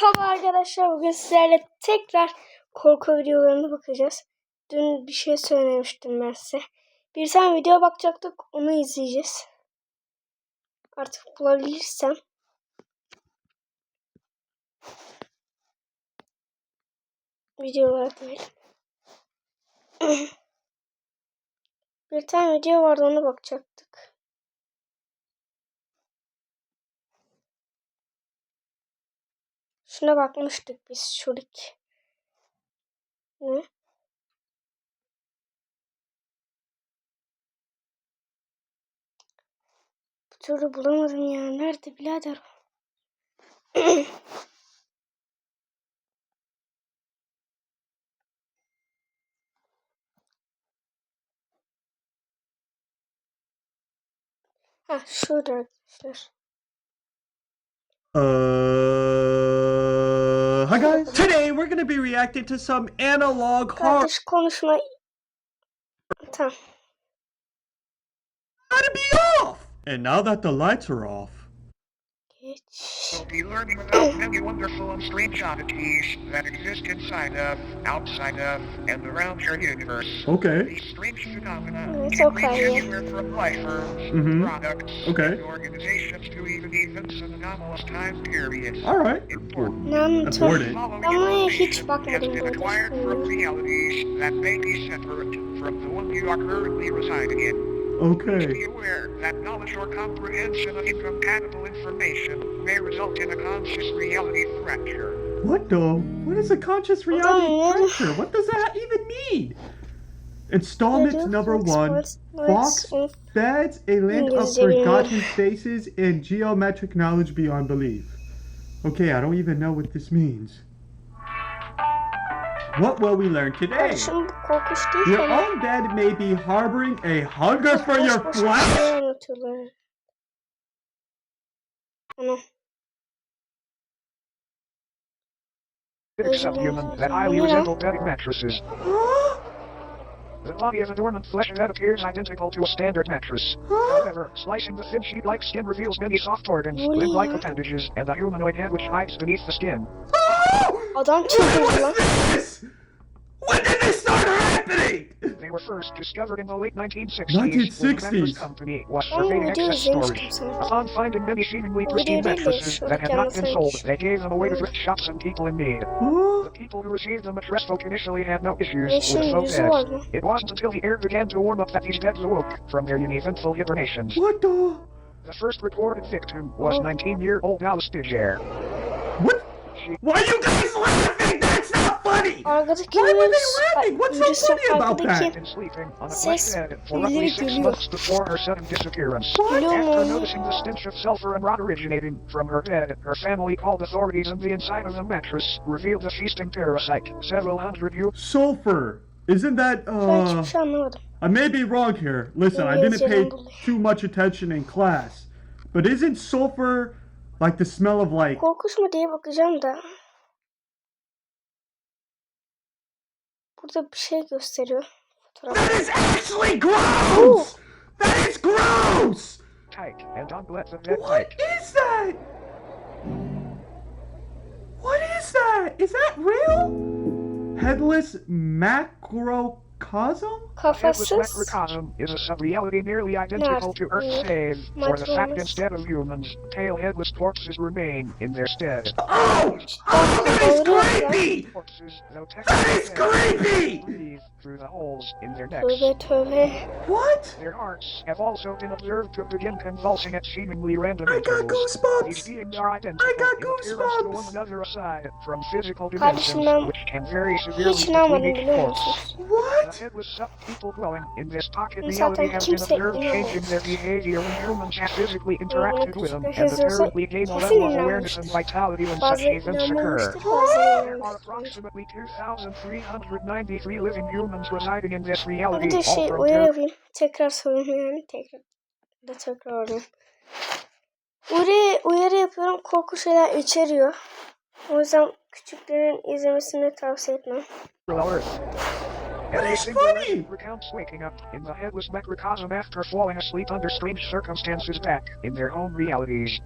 Merhaba arkadaşlar, bugün sizlerle tekrar korku videolarına bakacağız. Dün bir şey söylemiştim ben size. Bir tane video bakacaktık, onu izleyeceğiz. Artık bulabilirsem. Videolar değil. Bir tane video vardı, ona bakacaktık. Şuna bakmıştık biz, şuradaki. Ne? Bir türlü bulamadım ya. Nerede birader? Ha, şurada arkadaşlar. Hi guys. Today we're going to be reacting to some analog horror. Kardeş konuşma. Tamam. Gotta be off. And now that the lights are off. Geç. We'll be learning about many wonderful and strange oddities that exist inside of, outside of, and around your universe. Okay. These strange phenomena It's can okay. range anywhere from life forms, products, Okay. and organizations to even events and anomalous time periods. All right. Important. Important. Following Ama hiç information has bakmadım been böyle. acquired from realities that may be separate from the one you are currently residing in. Okay. Be aware that knowledge or comprehension of incompatible information may result in a conscious reality fracture. What the? What is a conscious reality fracture? What does that even mean? Installment number 1. Fox beds a link of forgotten faces and geometric knowledge beyond belief. Okay, I don't even know what this means. What will we learn today? Kardeşim bu korkunç değil Your ama. own bed may be harboring a hunger for your Boş boş bir flesh. şey anlatıyorlar. Ana. Subhuman that highly resemble bedding mattresses. The body is a dormant flesh that appears identical to a standard mattress. However, slicing the thin sheet-like skin reveals many soft organs, limb-like appendages, and a humanoid head which hides beneath the skin. Adam çıldırdı lan. When did this start happening? They were first discovered in the late 1960s. 1960s. When the mattress company was surveying excess storage. Upon finding many seemingly pristine mattresses that had not been sold, they gave them away to thrift shops and people in need. The people who received the mattress folk initially had no issues with folk beds. It wasn't until the air began to warm up that these beds awoke from their uneventful hibernations. What the? The first reported victim was 19-year-old Alice Digere. What? Why are you guys laughing? That's not funny! Arkadaki Why were they laughing? What's so virüsün funny about that? Been sleeping on a Ses flesh bed for roughly 6 geliyor. months before her sudden disappearance. Geliyor After mu? noticing the stench of sulfur and rot originating from her bed, her family called authorities, and the inside of the mattress revealed a feasting parasite, several hundred years. Sulfur. Isn't that, Ben hiçbir şey anlamadım. I may be wrong here. Listen, I didn't pay too much attention in class. But isn't sulfur like the smell of like... Korkunç mu diye bakacağım da. Burada bir şey gösteriyor. That is actually gross! That is gross! Tight and don't let the dead What bite. is that? What is that? Is that real? Headless macrocosm? Headless Kafasız. macrocosm is a sub-reality nearly identical to Earth's save, for the fact instead of humans, pale headless corpses remain in their stead. Oh! Oh, that is creepy! Corpses, though That is technically creepy! breathe through the holes in their necks. Tövbe tövbe. What? Their hearts have also been observed to begin convulsing at seemingly random I got intervals. These goosebumps! beings are identical I got in appearance to one goosebumps! another aside from physical Kardeşim dimensions, ben which can vary severely hiç between inanmadım each biliyor corpse. musunuz? The What? headless sub-people dwelling in this pocket Zaten reality have been kimse observed inanmaz. changing their behavior when humans have physically interacted with them, and Herkes olsa apparently gain a kesin level of awareness and inanmıştır. vitality when such Bazı events occur. inanmamıştır, bazı There are inanmamıştır. approximately 2,393 living humans residing in this reality, Bir de all şey from uyarı yapayım. Tekrar söyleyeyim yani. Tekrar alayım. Uyarı yapıyorum. Korku şeyler içeriyor. O yüzden küçüklerin izlemesini tavsiye etmem. Earth. That Every is single funny! legend recounts waking up in the headless macrocosm after falling asleep under strange circumstances back in their own realities.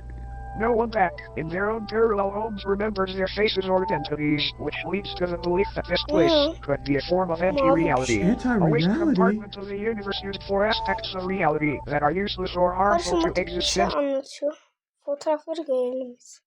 No one back in their own parallel homes remembers their faces or identities, which leads to the belief that this place could be a form of anti-reality. A waste Anti-reality? compartment of the universe used for aspects of reality that are useless or harmful to Karışmadık bir şey existence. anlatıyor. Fotoğrafları görelim biz.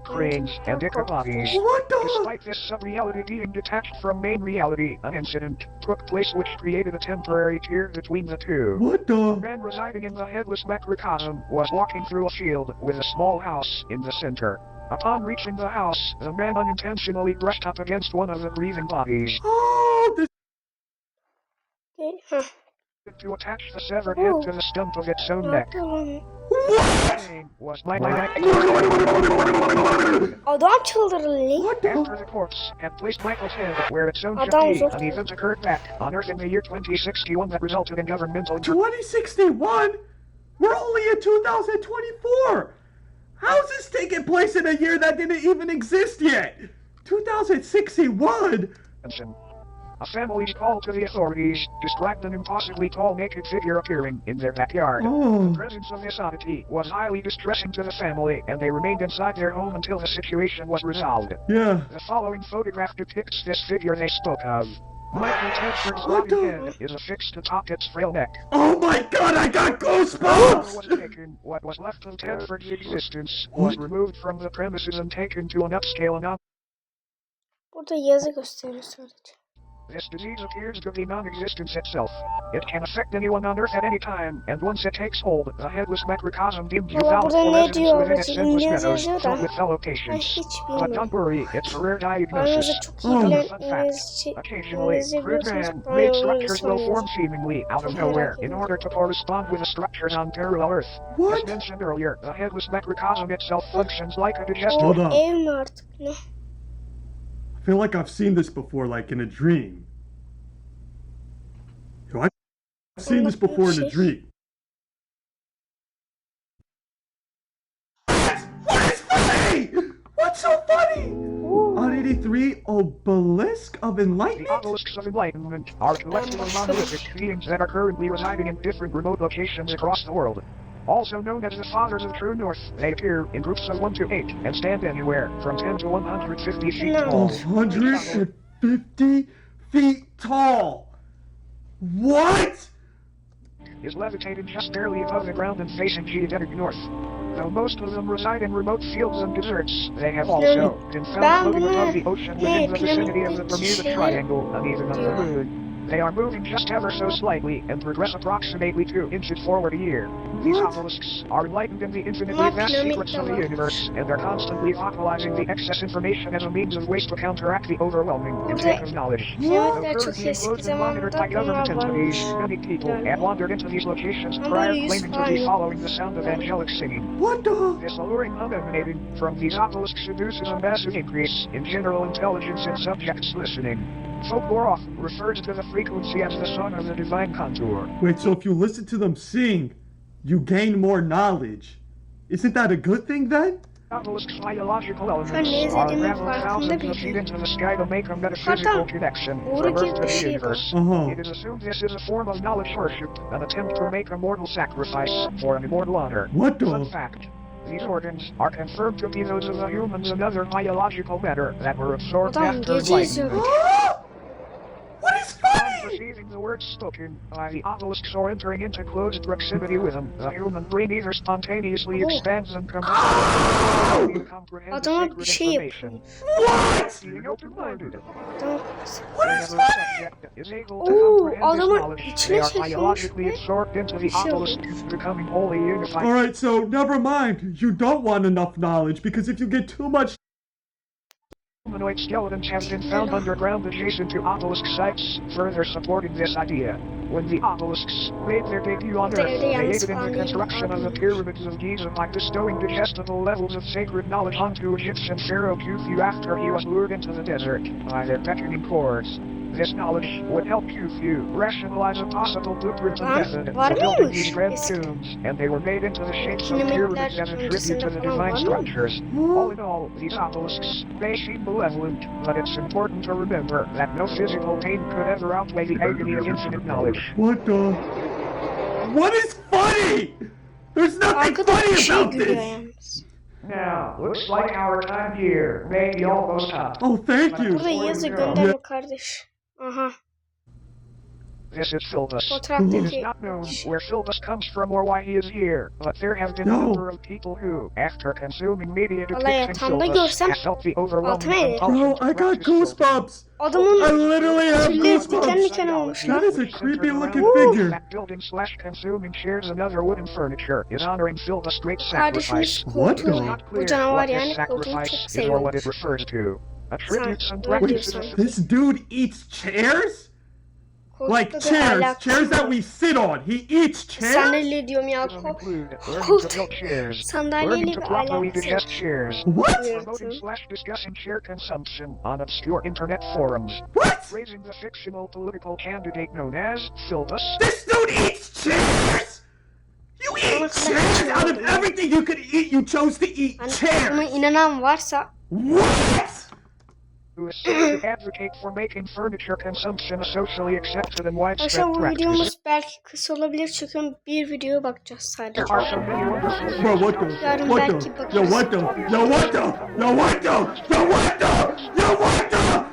Cranes, and ichabodies. What the? Despite this sub-reality being detached from main reality, an incident took place which created a temporary tier between the two. What the? A man residing in the headless macrocosm was walking through a field with a small house in the center. Upon reaching the house, the man unintentionally brushed up against one of the breathing bodies. Oh, this. Okay. To attach the severed head to the stump of its own neck. What? Was Adam çıldırdı. What the? After the corpse had placed Michael's head where its own should Adam be, zor. an event occurred back on Earth in the year 2061 that resulted in governmental 2061? We're only in 2024! How's this taking place in a year that didn't even exist yet? 2061? intervention. A family's call to the authorities described an impossibly tall naked figure appearing in their backyard. Oh. The presence of this oddity was highly distressing to the family, and they remained inside their home until the situation was resolved. Yeah. The following photograph depicts this figure they spoke of. Michael Tedford's What body the- head is affixed atop its frail neck. Oh my god, I got Before goosebumps! was taken, what was left of Tedford's existence was removed from the premises and taken to an upscale and Burada yazı gösteriyor sadece. This disease appears to be non-existence itself. It can affect anyone on Earth at any time, and once it takes hold, the headless macrocosm deems you Valla valid burada for ne residence diyor within its babacığım? endless İngilizce meadows yazıyor filled da. with fellow Ben patients. hiç But don't bilmiyorum. worry, it's a rare diagnosis. Aranızda çok iyi Oh. bilen Fun fact, occasionally, İngilizce crude biliyorsanız man-made bana structures will yorumlarsanız. form seemingly out of Çok nowhere merak in ediyorum. order to correspond with the structures on parallel Earth. As What? mentioned earlier, the headless macrocosm itself functions like a digestive. O Hold on. ev mi artık ne? I feel like I've seen this before, like in a dream. Yo, I've seen this before in a dream. What is funny? What's so funny? On 83, Obelisk of The Enlightenment? obelisks of enlightenment are collective of monolithic beings that are currently residing in different remote locations across the world. Also known as the Fathers of True North, they appear in groups of 1 to 8 and stand anywhere from 10 to 150 feet No. tall. 150 feet tall. What? Is levitated just barely above the ground and facing geodetic north. Though most of them reside in remote fields and deserts, they have also been found floating above the ocean within the vicinity of the Bermuda Triangle and even of the moon. They are moving just ever so slightly and progress approximately 2 inches forward a year. These What? obelisks are enlightened in the infinitely What vast secrets of the dynamic universe, and are constantly fossilizing the excess information as a means of ways to counteract the overwhelming intake of knowledge. Though Piramitler çok currently eski enclosed and monitored by zamanda government bunlar entities, varmış. many people have wandered into these locations Ama prior, böyle yüz claiming to falan be yok. following the sound of angelic singing. What the? This alluring hum emanating from these obelisks induces a massive increase in general intelligence in subjects listening. Folklore often refers to the frequency as the song of the divine contour. Wait, so if you listen to them sing, you gain more knowledge. Isn't that a good thing then? Obelisks' biological elements Sen ne are izlediğinin unraveled farkında thousands of bile feet değil. into the sky to make a metaphysical Hatta connection uğru from gibi Earth to bir the şey bu. universe. Uh-huh. It is assumed this is a form of knowledge worship, an attempt to make a mortal sacrifice for an immortal honor. What the? Fun fact. These organs are confirmed to be those of the humans and other biological matter that were absorbed Adam after gece izliyor. enlightenment. What is Upon funny? perceiving the words spoken by the obelisks or entering into close proximity with them, the human brain either spontaneously Oh. expands and comprehends Adama sacred bir şey information. What? Being open-minded, Adam. What is whenever a funny? subject is able to Oo, comprehend this adamın knowledge, içine they are çekilmiş biologically ve absorbed into the bir şey obelisk, becoming wholly unified. Alright, so never mind. You don't want enough knowledge because if you get too much. Humanoid skeletons have been found underground adjacent to obelisk sites, further supporting this idea. When the obelisks made their debut on Earth, they aided in the construction of the pyramids of Giza by bestowing digestible levels of sacred knowledge onto Egyptian pharaoh Khufu after he was lured into the desert by their beckoning chords. This knowledge would help Khufu rationalize a possible blueprint and method var for building mıymış? these grand Eski. tombs, and they were made into the shapes of Piramitler pyramids as a tribute öncesinde to the falan divine var mı? structures. All in all, these obelisks may seem malevolent, but it's important to remember that no physical pain could ever outweigh the agony of infinite knowledge. What the? What is funny? There's nothing Arkada bir funny şey about gülüyor this. yalnız. Now, looks like our time here may be almost up. Oh, thank you. Burada yazı gönderme kardeş. Aha. This is Philbus. It is Fotoğraftaki not known where Philbus comes from or why he is here, but there have been a number of people who, after consuming media Vallahi depicting yatağımda Philbus, görsem have felt the overwhelming altıma ederim. compulsion Bro, to I got practice Philbus. goosebumps. I Adamın literally have tülleri diken goosebumps. diken olmuş That lan. is a creepy looking Around figure. that building / consuming chairs and other wooden furniture is honoring Philbus' great Kardeşimiz sacrifice. What koltuğu. the- Not Bu clear canavar what this yani koltuğunu çok sacrifice is or what it seviyormuş. refers to. Attributes and Sen practices diyorsun. of This dude eats chairs? Like Koltukta bir chairs alakası that var. we sit on. He eats chairs? Sandalye diyorum ya. include learning to Koltuk. build chairs, learning Sandalyeyle to bir properly alakası digest yok. chairs, What? promoting / discussing chair consumption on obscure internet forums, What? raising the fictional political candidate known as Philbus. This dude eats chairs? You eat chairs? Out of everything you could eat, you chose to eat Hani buna chairs. inanan varsa What? Who is said to advocate for making furniture consumption a socially accepted and Arkadaşlar widespread bu practice. videomuz belki kısa olabilir çünkü bir videoya bakacağız sadece. There are so many wonderful Bro, what the? Yarın What belki the? Yo, bakarız. what the? Yo, what the? Yo, what the? Yo, what the? Yo, what the?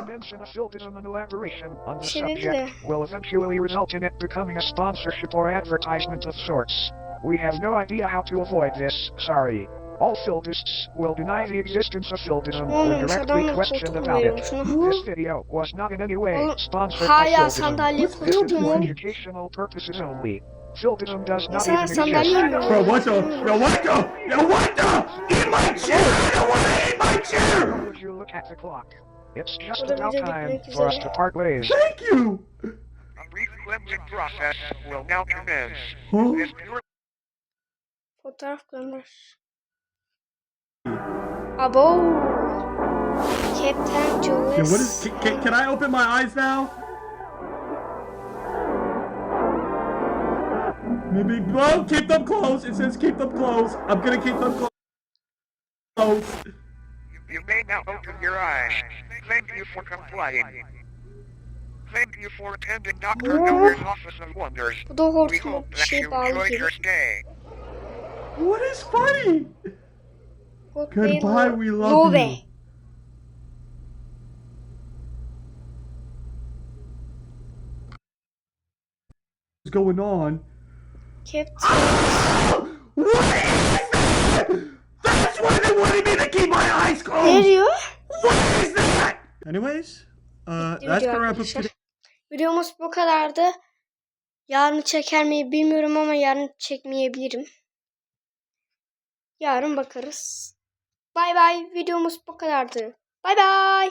mention of Philbism and elaboration on the Şey dedi subject de. will eventually result in it becoming a sponsorship or advertisement of sorts. We have no idea how to avoid this, sorry. All Philbists will deny the existence of Philbism Ne when olmuş directly adamla questioned koltuk about it. veriyormuş. This video was not in any way Oğlum, sponsored by hala Philbism. sandalye This koltuk is diyorum for oğlum. educational purposes only. Philbism does not İnsanlar even sandalye exist. yiyor. Bro, what the? Yo, what the? Yo, what the? Eat my chair! I don't want to eat my chair! Would you look at the clock? It's just Burada about video time bitmek for us üzere. to part ways. Thank you! A brief cleansing process will now commence. Huh? This pure Fotoğraf gönder. Abo. Captain Yeah, Julius. what is? Can I open my eyes now? Maybe. Well, keep them closed. It says keep them closed. I'm gonna keep them closed. You may now open your eyes. Thank you for complying. Thank you for attending Dr. Miller's Office of Wonders. Bu da We hortumlu hope bir that şey you bağlı enjoyed gibi. your stay. What is funny? Goodbye, Goodbye, we love you. What's going on? Captain. What is that? That's why they wanted me to keep my eyes Ne closed. diyor? What is that? Anyways, that's Video gonna wrap up arkadaşlar. today. Videomuz bu kadardı. Yarın çeker miyim bilmiyorum ama yarın çekmeyebilirim. Yarın bakarız. Bay bay. Videomuz bu kadardı. Bay bay.